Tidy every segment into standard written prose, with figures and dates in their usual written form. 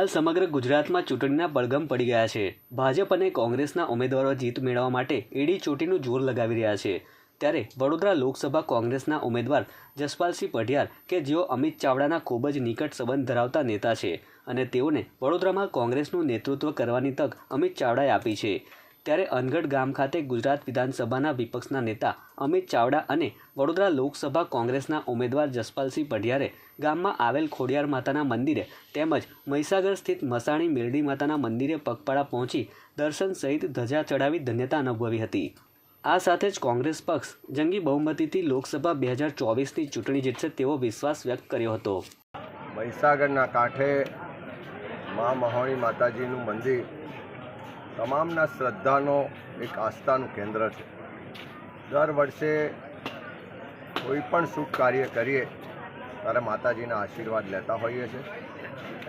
હાલ સમગ્ર ગુજરાતમાં ચૂંટણીના પડઘમ પડી ગયા છે। ભાજપ અને કોંગ્રેસના ઉમેદવારો જીત મેળવવા માટે એડી ચોટીનું જોર લગાવી રહ્યા છે। ત્યારે વડોદરા લોકસભા કોંગ્રેસના ઉમેદવાર જસપાલસિંહ પઢિયાર કે જેઓ અમિત ચાવડાના ખૂબ જ નિકટ સંબંધ ધરાવતા નેતા છે અને તેઓને વડોદરામાં કોંગ્રેસનું નેતૃત્વ કરવાની તક અમિત ચાવડાએ આપી છે। ત્યારે અનગઢ ગામ ખાતે ગુજરાત વિધાનસભાના વિપક્ષના નેતા અમિત ચાવડા અને વડોદરા લોકસભા કોંગ્રેસના ઉમેદવાર જસપાલસિંહ પઢિયારે ગામમાં આવેલ ખોડિયાર માતાના મંદિરે તેમજ મહીસાગર સ્થિત મસાણી મેરડી માતાના મંદિરે પગપાળા પહોંચી દર્શન સહિત ધજા ચડાવી ધન્યતા અનુભવી હતી। આ સાથે જ કોંગ્રેસ પક્ષ જંગી બહુમતીથી લોકસભા 2024ની ચૂંટણી જીતશે તેવો વિશ્વાસ વ્યક્ત કર્યો હતો। મહીસાગરના કાંઠે મા મહાણી માતાજીનું મંદિર તમામના શ્રદ્ધાનો એક આસ્થાનું કેન્દ્ર છે। દર વર્ષે કોઈ પણ શુભ કાર્ય કરીએ ત્યારે માતાજીના આશીર્વાદ લેતા હોઈએ છીએ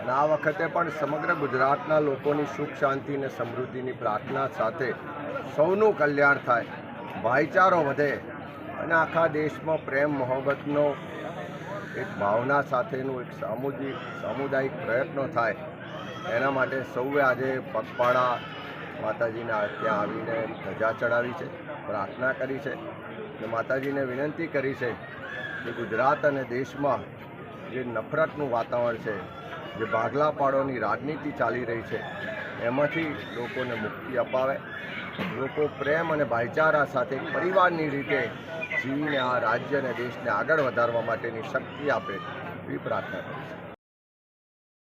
અને આ વખતે પણ સમગ્ર ગુજરાતના લોકોની સુખ શાંતિ અને સમૃદ્ધિની પ્રાર્થના સાથે સૌનું કલ્યાણ થાય, ભાઈચારો વધે અને આખા દેશમાં પ્રેમ મોહબ્બતનો એક ભાવના સાથેનું એક સામુદાયિક પ્રયત્નો થાય, એના માટે સૌએ આજે પગપાળા માતાજીના ત્યાં આવીને ધજા ચડાવી છે, પ્રાર્થના કરી છે અને માતાજીને વિનંતી કરી છે કે ગુજરાત અને દેશમાં જે નફરતનું વાતાવરણ છે, જે ભાગલા પાડોની રાજનીતિ ચાલી રહી છે, એમાંથી લોકોને મુક્તિ અપાવે, લોકો પ્રેમ અને ભાઈચારા સાથે પરિવારની રીતે જીવીને આ રાજ્ય અને દેશને આગળ વધારવા માટેની શક્તિ આપે એવી પ્રાર્થના કરી છે।